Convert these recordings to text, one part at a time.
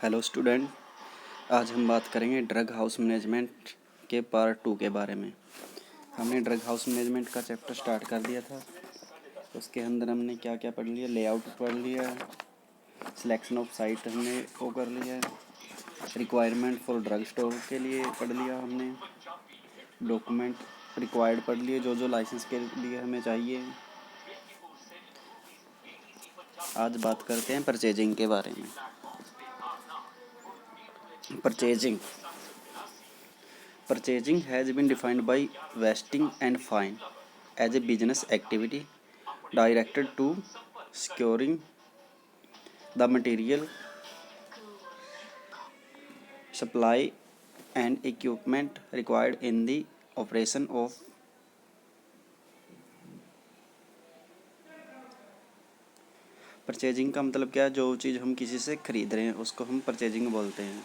Hello student. आज हम बात करेंगे ड्रग हाउस मैनेजमेंट के पार्ट 2 के बारे में। हमने ड्रग हाउस मैनेजमेंट का चैप्टर स्टार्ट कर दिया था। उसके अंदर हमने क्या क्या पढ़ लिया, लेआउट पढ़ लिया, सिलेक्शन ऑफ साइट हमने वो कर लिया, रिक्वायरमेंट फॉर ड्रग स्टोर के लिए पढ़ लिया हमने, डॉक्यूमेंट रिक्वायर्ड पढ़ लिए जो जो लाइसेंस के लिए हमें चाहिए। आज बात करते हैं परचेजिंग के बारे में। Purchasing has been defined by Westing and Fine as a business activity directed to securing the material, supply, and equipment required in the operation of purchasing का मतलब क्या है? जो चीज़ हम किसी से खरीद रहे हैं उसको हम परचेजिंग बोलते हैं।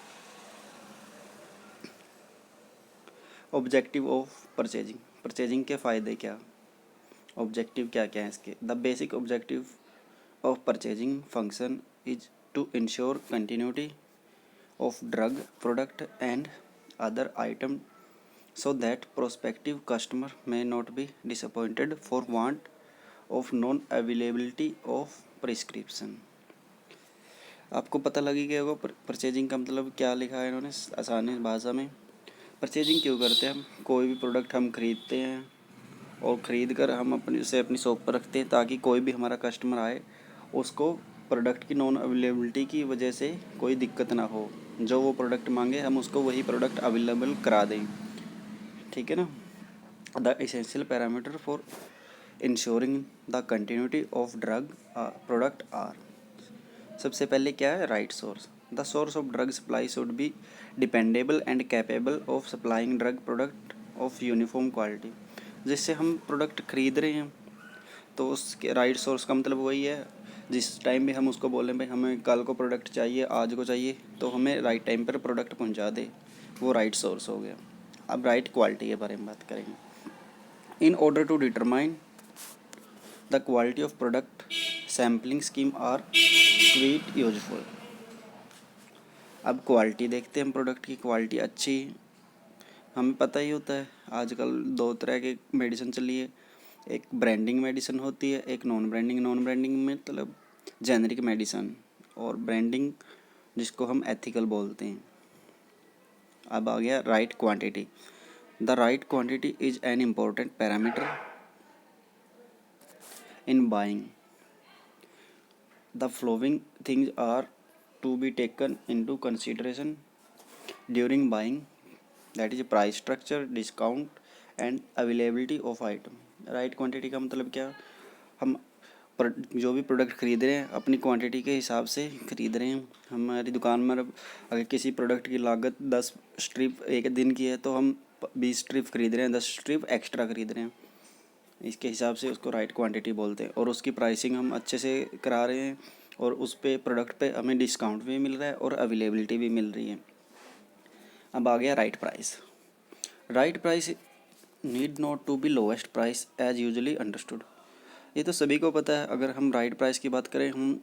ऑब्जेक्टिव ऑफ परचेजिंग, परचेजिंग के फ़ायदे क्या, ऑब्जेक्टिव क्या क्या है इसके। The basic objective of purchasing function is to ensure continuity of drug product and other item so that prospective customer may not be disappointed for want of non availability of prescription। आपको पता लगी गया होगा purchasing का मतलब क्या लिखा है इन्होंने आसानी भाषा में। परचेजिंग क्यों करते हैं हम? कोई भी प्रोडक्ट हम खरीदते हैं और ख़रीद कर हम अपनी शॉप पर रखते हैं ताकि कोई भी हमारा कस्टमर आए उसको प्रोडक्ट की नॉन अवेलेबिलिटी की वजह से कोई दिक्कत ना हो, जो वो प्रोडक्ट मांगे हम उसको वही प्रोडक्ट अवेलेबल करा दें। ठीक है ना। The essential parameter for ensuring the continuity of drug product are, सबसे पहले क्या है? Right source. The source of drug supply should be dependable and capable of supplying drug product of uniform quality. जिससे हम प्रोडक्ट खरीद रहे हैं तो उसके राइट सोर्स का मतलब वही है, जिस टाइम भी हम उसको बोलें भाई हमें कल को प्रोडक्ट चाहिए, आज को चाहिए, तो हमें राइट टाइम पर प्रोडक्ट पहुंचा दे, वो राइट सोर्स हो गया। अब राइट क्वालिटी के बारे में बात करेंगे। In order to determine the quality of product sampling scheme are quite useful. अब क्वालिटी देखते हैं हम, प्रोडक्ट की क्वालिटी अच्छी, हमें पता ही होता है आजकल दो तरह के मेडिसिन चली है, एक ब्रांडिंग मेडिसिन होती है, एक नॉन ब्रांडिंग। नॉन ब्रांडिंग मतलब जेनरिक मेडिसिन, और ब्रांडिंग जिसको हम एथिकल बोलते हैं। अब आ गया right quantity. The right quantity is an important parameter in buying. The flowing things are to be taken into consideration during buying, that is price structure, discount and availability of item. Right quantity का मतलब क्या? हम जो भी product खरीद रहे हैं अपनी क्वांटिटी के हिसाब से खरीद रहे हैं। हमारी दुकान में अगर किसी प्रोडक्ट की लागत 10 स्ट्रिप एक दिन की है तो हम 20 स्ट्रिप खरीद रहे हैं, 10 स्ट्रिप एक्स्ट्रा खरीद रहे हैं। इसके हिसाब से उसको राइट क्वांटिटी बोलते हैं। और उसकी प्राइसिंग हम अच्छे से करा रहे हैं और उस पे प्रोडक्ट पे हमें डिस्काउंट भी मिल रहा है और अवेलेबिलिटी भी मिल रही है। अब आ गया right price. Right price need not to be lowest price as usually understood. ये तो सभी को पता है। अगर हम राइट प्राइस की बात करें, हम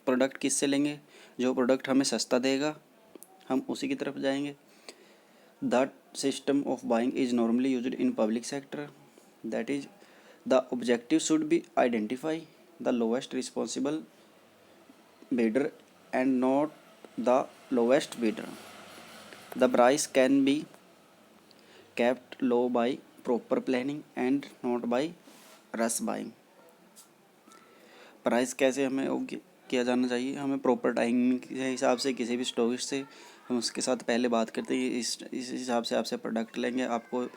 प्रोडक्ट किससे लेंगे? जो प्रोडक्ट हमें सस्ता देगा हम उसी की तरफ जाएंगे। That system of buying is normally used in public sector, that is the objective should be identify the lowest responsible bidder and not the lowest bidder. The price can be kept low by proper planning and not by rush buying। Price कैसे हमें किया जाना चाहिए? हमें proper timing के हिसाब से किसी भी स्टोरिस्ट से हम उसके साथ पहले बात करते हैं, इस हिसाब से आपसे प्रोडक्ट लेंगे, आपको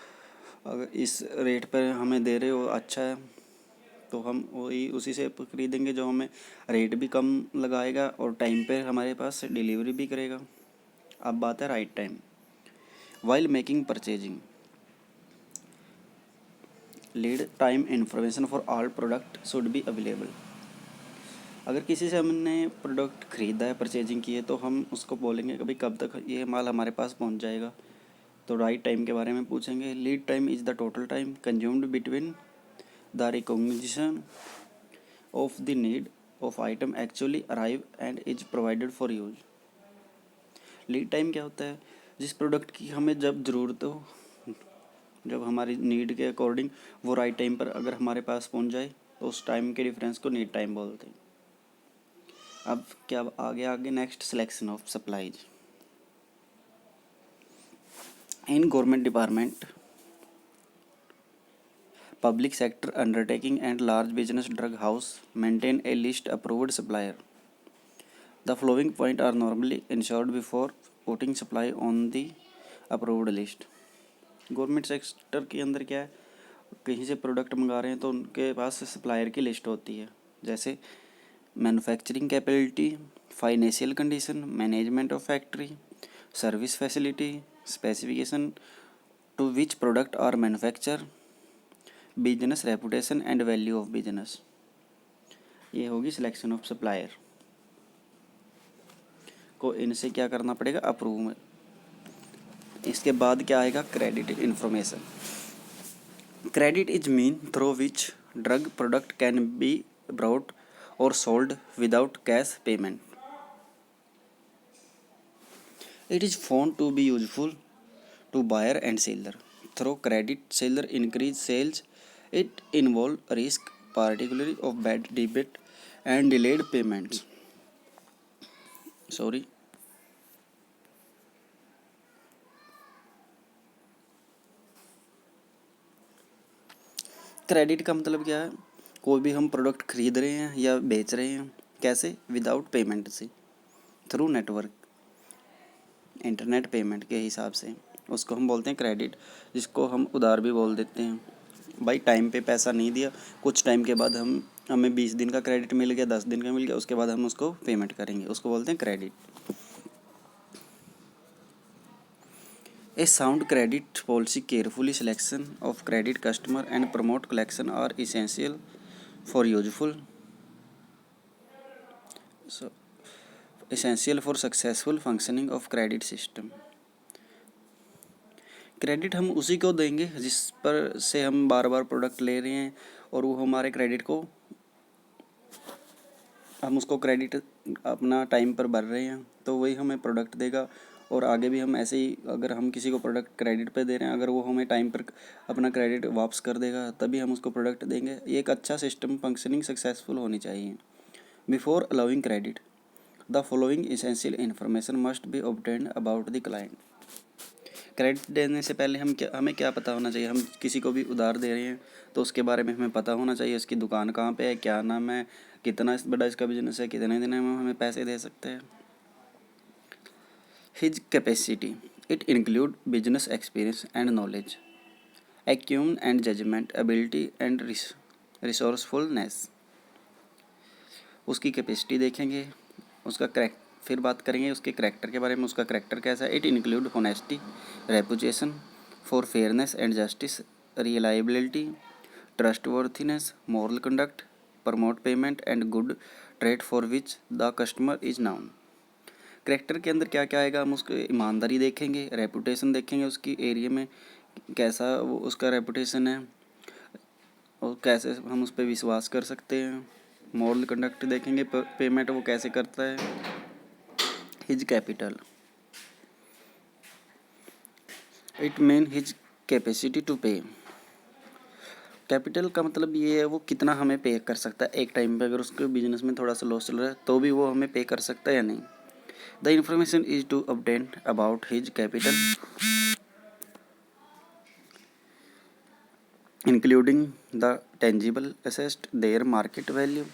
अगर इस रेट पर हमें दे रहे हो अच्छा है तो हम वही उसी से खरीदेंगे जो हमें रेट भी कम लगाएगा और टाइम पर हमारे पास डिलीवरी भी करेगा। अब बात है right time. While making purchasing, lead time information for all product should be available. अगर किसी से हमने प्रोडक्ट ख़रीदा है, परचेजिंग की है, तो हम उसको बोलेंगे कि भाई कब तक ये माल हमारे पास पहुंच जाएगा। तो राइट टाइम के बारे में पूछेंगे। Lead time is the total time consumed between the recognition of the need of item actually arrive and is provided for use. Lead time क्या होता है? जिस प्रोडक्ट की हमें जब ज़रूरत हो, जब हमारी नीड के अकॉर्डिंग वो राइट टाइम पर अगर हमारे पास पहुंच जाए तो उस टाइम के डिफरेंस को लीड टाइम बोलते हैं। अब क्या आगे next, selection of supplies. In government department, public sector undertaking and large business drug house maintain a list approved supplier. The following points are normally ensured before putting supply on the approved list. Government sector के अंदर क्या है, कहीं से product मंगा रहे हैं तो उनके पास सप्लायर की लिस्ट होती है, जैसे manufacturing capability, financial condition, management of factory, service facility, specification to which product are manufacture, business reputation and value of business. ये होगी सिलेक्शन ऑफ सप्लायर को इनसे क्या करना पड़ेगा, अप्रूव में। इसके बाद क्या आएगा, credit information. Credit is mean through which drug product can be brought और sold without cash payment. It is found to be useful to buyer and seller. Through credit seller increase sales. It involves risk, particularly of bad debt and delayed payments. Sorry. Credit का मतलब क्या है, कोई भी हम product खरीद रहे हैं या बेच रहे हैं, कैसे, विदाउट पेमेंट से, थ्रू नेटवर्क, इंटरनेट पेमेंट के हिसाब से, उसको हम बोलते हैं क्रेडिट, जिसको हम उधार भी बोल देते हैं। भाई टाइम पे पैसा नहीं दिया, कुछ टाइम के बाद हमें 20 दिन का क्रेडिट मिल गया, 10 दिन का मिल गया, उसके बाद हम उसको पेमेंट करेंगे, उसको बोलते हैं credit. A sound credit policy, carefully selection of credit customer and promote collection are essential for successful functioning of credit system. Credit हम उसी को देंगे जिस पर से हम बार बार प्रोडक्ट ले रहे हैं और वो हमारे क्रेडिट को, हम उसको क्रेडिट अपना टाइम पर भर रहे हैं तो वही हमें प्रोडक्ट देगा। और आगे भी हम ऐसे ही, अगर हम किसी को प्रोडक्ट क्रेडिट पे दे रहे हैं, अगर वो हमें टाइम पर अपना क्रेडिट वापस कर देगा तभी हम उसको प्रोडक्ट देंगे। ये एक अच्छा सिस्टम फंक्शनिंग सक्सेसफुल होनी चाहिए। Before allowing credit, the following essential information must be obtained about the client. Credit देने से पहले हमें क्या पता होना चाहिए, हम किसी को भी उधार दे रहे हैं तो उसके बारे में हमें पता होना चाहिए, उसकी दुकान कहाँ पे है, क्या नाम है, कितना बड़ा इसका बिजनेस है, कितने दिन में हमें पैसे दे सकते हैं। His capacity, it include business experience and knowledge, acumen and judgement, ability and resourcefulness. उसकी कैपेसिटी देखेंगे, उसका फिर बात करेंगे उसके करैक्टर के बारे में, उसका करैक्टर कैसा है। It include honesty, reputation for fairness and justice, reliability, trustworthiness, moral conduct, promote payment and good trade for which the customer is noun. Character के अंदर क्या क्या आएगा, हम उसकी ईमानदारी देखेंगे, रेपुटेशन देखेंगे, उसकी एरिया में कैसा वो उसका रेपुटेशन है और कैसे हम उस पर विश्वास कर सकते हैं। मॉरल कंडक्ट देखेंगे, पेमेंट वो कैसे करता है। His capital, it mean his capacity to pay. Capital का मतलब ये है वो कितना हमें पे कर सकता है एक टाइम पे, अगर उसके बिजनेस में थोड़ा सा लॉस चल रहा है तो भी वो हमें पे कर सकता है या नहीं। The information is to obtain about his capital including the tangible asset, their market value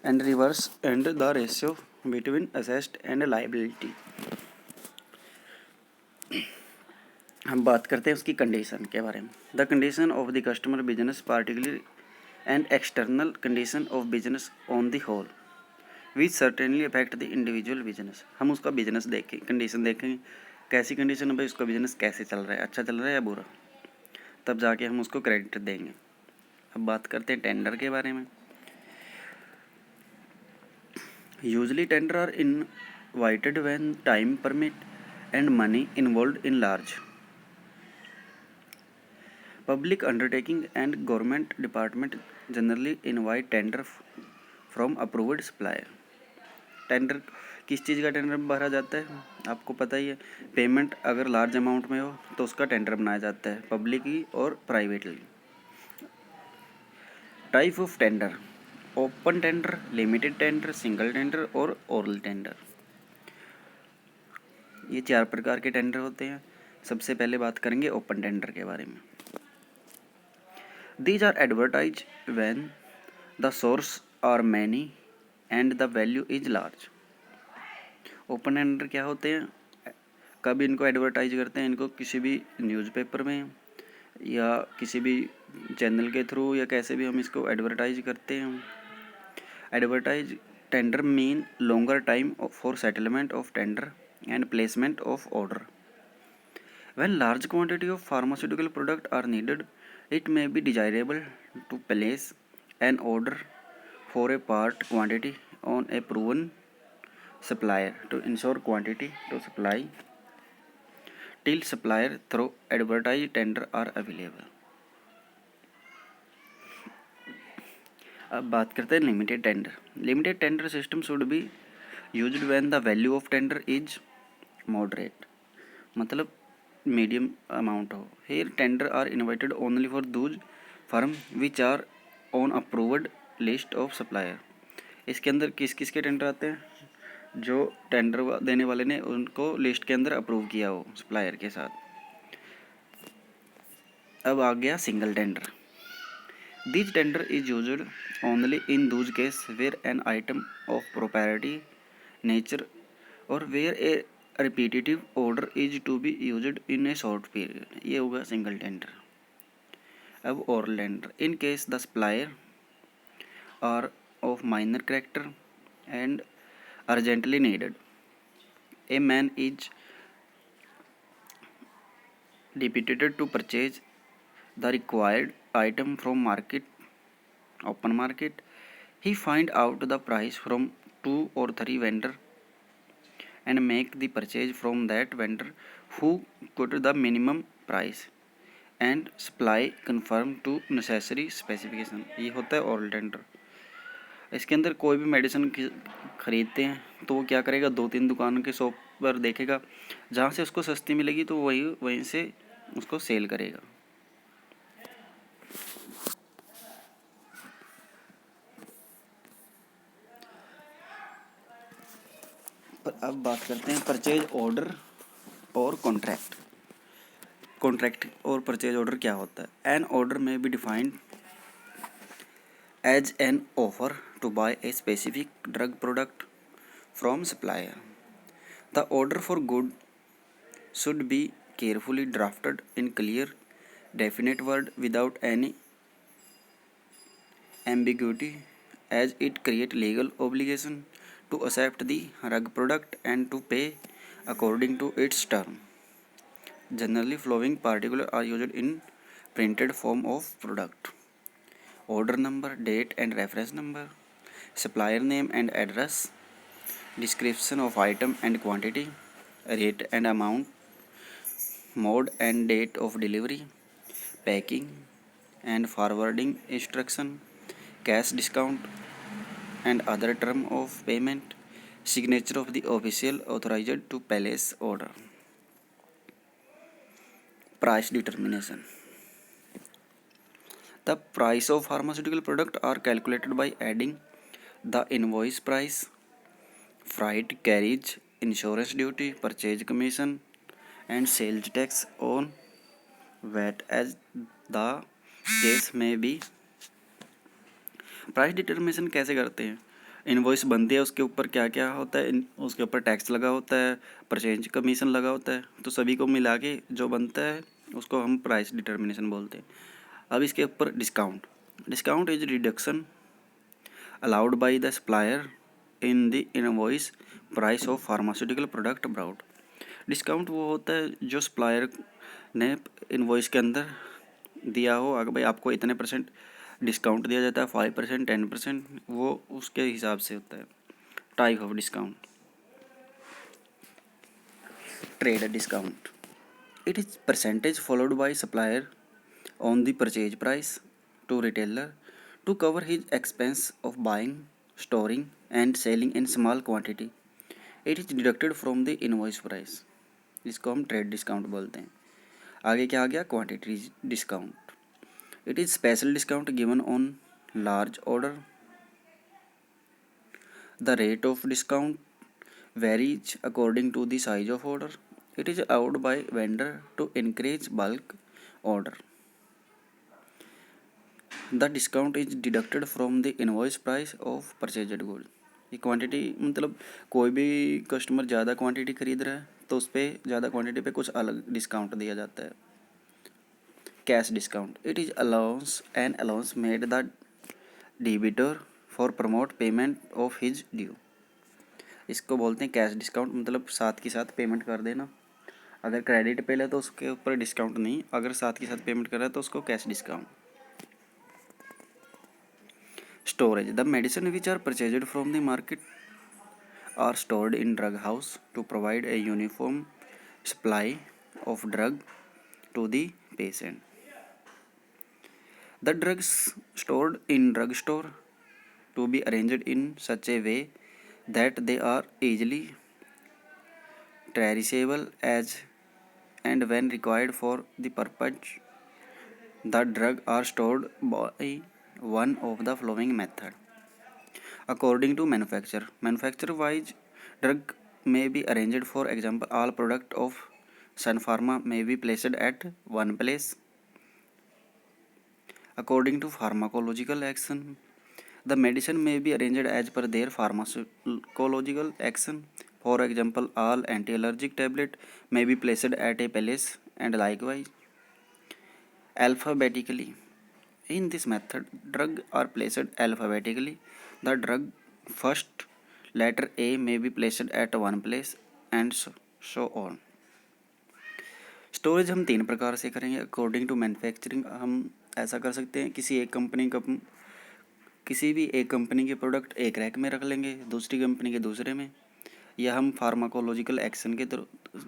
and reverse and the ratio between asset and liability. हम बात करते हैं उसकी कंडीशन के बारे में। The condition of the customer business particular and external condition of business on the whole which certainly affect the individual business. हम उसका बिजनेस देखें, कंडीशन देखेंगे, कैसी कंडीशन है भाई, उसका बिजनेस कैसे चल रहा है, अच्छा चल रहा है या बुरा, तब जाके हम उसको क्रेडिट देंगे। अब बात करते हैं टेंडर के बारे में। Usually tender are invited when time permit and money involved in large public undertaking and government department generally invite tender from approved supplier। Tender किस चीज़ का टेंडर भरा जाता है, आपको पता ही है। पेमेंट अगर लार्ज अमाउंट में हो तो उसका टेंडर बनाया जाता है, पब्लिकली और privately. Type of tender: open tender, limited tender, single tender और ओरल टेंडर। ये 4 प्रकार के टेंडर होते हैं। सबसे पहले बात करेंगे ओपन टेंडर के बारे में। These are advertised when the source are many and the value is large. Open tender क्या होते हैं, कब इनको एडवर्टाइज करते हैं, इनको किसी भी न्यूज़पेपर में या किसी भी चैनल के थ्रू या कैसे भी हम इसको एडवर्टाइज करते हैं। Advertise tender mean longer time for settlement of tender and placement of order. When large quantity of pharmaceutical product are needed, it may be desirable to place an order for a part quantity on a proven supplier to ensure quantity to supply till supplier through advertised tender are available. अब बात करते हैं limited tender. Limited tender system should be used when the value of tender is moderate, मतलब medium amount हो। Here tender are invited only for those firm which are on approved list of supplier. इसके अंदर किस किस के tender आते हैं, जो टेंडर देने वाले ने उनको लिस्ट के अंदर अप्रूव किया हो सप्लायर के साथ। अब आ गया single tender. This tender is used only in those case where an item of proprietary nature और where a repetitive order is to be used in a short period. ये होगा सिंगल टेंडर। अब oral tender: in case the supplier are of minor character and urgently needed, a man is deputed to purchase the required item from open market. He find out the price from 2 or 3 vendor and make the purchase from that vendor who quote the minimum price and supply confirm to necessary specification। ये होता है oral tender. इसके अंदर कोई भी medicine खरीदते हैं तो वो क्या करेगा, 2-3 दुकानों के शॉप पर देखेगा, जहाँ से उसको सस्ती मिलेगी तो वहीं से उसको सेल करेगा। पर अब बात करते हैं परचेज ऑर्डर और कॉन्ट्रैक्ट। कॉन्ट्रैक्ट और परचेज ऑर्डर क्या होता है? An order may be defined as an offer to buy a specific drug product from supplier. The order for good should be carefully drafted in clear definite word without any ambiguity, as it create legal obligation to accept the drug product and to pay according to its term. Generally following particulars are used in printed form of product: order number, date and reference number, supplier name and address, description of item and quantity, rate and amount, mode and date of delivery, packing and forwarding instruction, cash discount and other term of payment, signature of the official authorized to place order. Price determination: the price of pharmaceutical product are calculated by adding the invoice price, freight carriage, insurance duty, purchase commission and sales tax on VAT as the case may be। Price determination कैसे करते हैं? Invoice बनती है, उसके ऊपर क्या क्या होता है, उसके ऊपर टैक्स लगा होता है, परचेज कमीशन लगा होता है, तो सभी को मिला के जो बनता है उसको हम प्राइस डिटर्मिनेशन बोलते हैं। अब इसके ऊपर discount is reduction allowed by the supplier in the invoice price of pharmaceutical product brought. Discount वो होता है जो सप्लायर ने इनवॉइस के अंदर दिया हो, अगर भाई आपको इतने % डिस्काउंट दिया जाता है, 5%, 10%, वो उसके हिसाब से होता है। Type of discount: trade discount, it is percentage followed by supplier on the purchase price to retailer to cover his expense of buying, storing and selling in small quantity. It is deducted from the invoice price, इसको हम trade discount बोलते हैं। आगे क्या आ गया, quantity discount. It is special discount given on large order. The rate of discount varies according to the size of order. It is allowed by vendor to increase bulk order. The discount is deducted from the invoice price of purchased good. ये quantity मतलब कोई भी customer ज़्यादा quantity खरीद रहा है तो उस पर ज़्यादा क्वांटिटी पे कुछ अलग डिस्काउंट दिया जाता है। Cash discount, it is allowance and allowance made the debtor for prompt payment of his due. इसको बोलते हैं कैश डिस्काउंट, मतलब साथ के साथ पेमेंट कर देना। अगर क्रेडिट पे ले तो उसके ऊपर डिस्काउंट नहीं, अगर साथ के साथ पेमेंट कर रहा है तो उसको cash discount. Storage, the medicine which are purchased from the market are stored in drug house to provide a uniform supply of drug to the patient. The drugs stored in drug store to be arranged in such a way that they are easily traceable as and when required for the purpose. The drugs are stored by one of the following method. According to manufacturer wise drug may be arranged. For example, all product of Sun Pharma may be placed at one place. According to pharmacological action, the medicine may be arranged as per their pharmacological action. For example, all anti-allergic tablet may be placed at a place and likewise alphabetically. In this method, drugs are placed alphabetically. The drug first letter A may be placed at one place and so on. Storage हम 3 प्रकार से करेंगे। According to manufacturing हम ऐसा कर सकते हैं, किसी भी एक कंपनी के प्रोडक्ट एक रैक में रख लेंगे, दूसरी कंपनी के दूसरे में, या हम फार्माकोलॉजिकल एक्शन के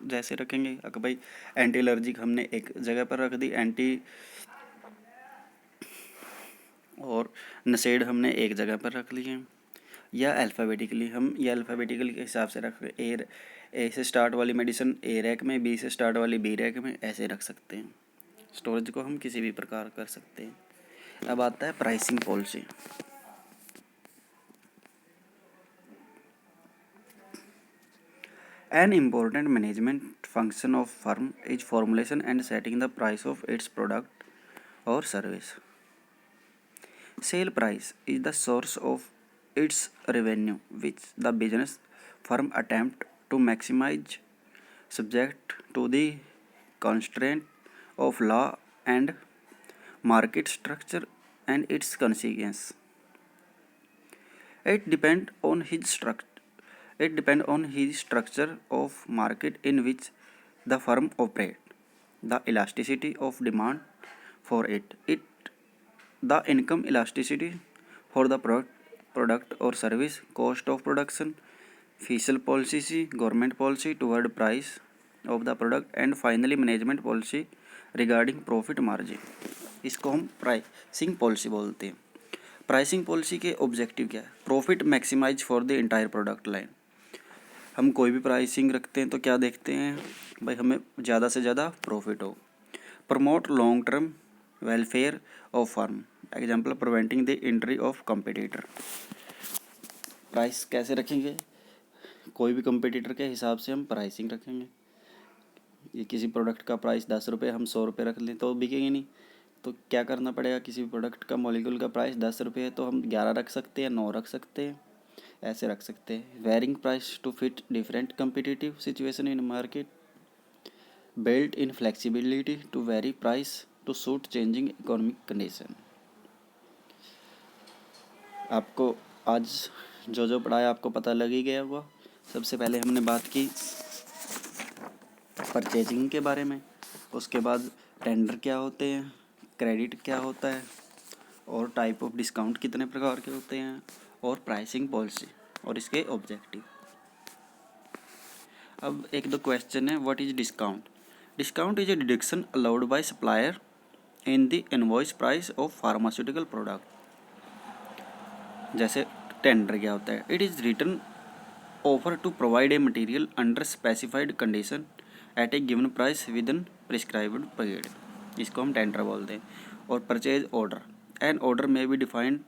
जैसे रखेंगे। अगर भाई एंटी एलर्जिक हमने एक जगह पर रख दी, एंटी और नसेड हमने एक जगह पर रख लिए, या अल्फ़ाबेटिकली के हिसाब से रख ए से स्टार्ट वाली मेडिसिन ए रैक में, बी से स्टार्ट वाली बी रैक में, ऐसे रख सकते हैं। स्टोरेज को हम किसी भी प्रकार कर सकते हैं। अब आता है pricing policy. An important management function of firm is formulation and setting the price of its product or service. Sale price is the source of its revenue, which the business firm attempt to maximize, subject to the constraint of law and market structure and its consequence. It depends on his structure of market in which the firm operates, the elasticity of demand for the income elasticity for the product or service, cost of production, fiscal policy, government policy toward price of the product, and finally management policy regarding profit margin. इसको हम pricing policy बोलते हैं। Pricing policy के objective क्या है? Profit maximize for the entire product line. हम कोई भी प्राइसिंग रखते हैं तो क्या देखते हैं भाई, हमें ज़्यादा से ज़्यादा प्रॉफिट हो। Promote long term welfare of firm, example preventing the entry of competitor. Price कैसे रखेंगे? कोई भी कंपटीटर के हिसाब से हम प्राइसिंग रखेंगे। ये किसी प्रोडक्ट का प्राइस 10 रुपये, हम 100 रुपये रख लें तो बिकेंगे नहीं, तो क्या करना पड़ेगा? किसी भी प्रोडक्ट का मॉलिक्यूल का प्राइस 10 रुपये है तो हम 11 रख सकते हैं, 9 रख सकते हैं, ऐसे रख सकते हैं। Varying price to fit different competitive situation in market, built in flexibility to vary price to suit changing economic condition. आपको आज जो पढ़ाया आपको पता लग ही गया होगा। सबसे पहले हमने बात की परचेजिंग के बारे में, उसके बाद टेंडर क्या होते हैं, क्रेडिट क्या होता है, और टाइप ऑफ डिस्काउंट कितने प्रकार के होते हैं, और प्राइसिंग पॉलिसी और इसके ऑब्जेक्टिव। अब एक दो क्वेश्चन है। What is discount? Discount is a deduction allowed by supplier in the invoice price of pharmaceutical product. जैसे टेंडर क्या होता है? It is written offer to provide a material under specified condition at a given price within prescribed period, इसको हम tender बोलते हैं। और purchase order, an order may be defined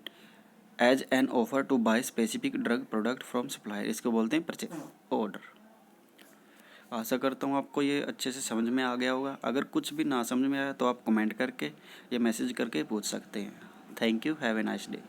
as an offer to buy specific drug product from supplier, इसको बोलते हैं purchase order. आशा करता हूँ आपको ये अच्छे से समझ में आ गया होगा। अगर कुछ भी ना समझ में आया तो आप कमेंट करके या मैसेज करके पूछ सकते हैं। Thank you, have a nice day.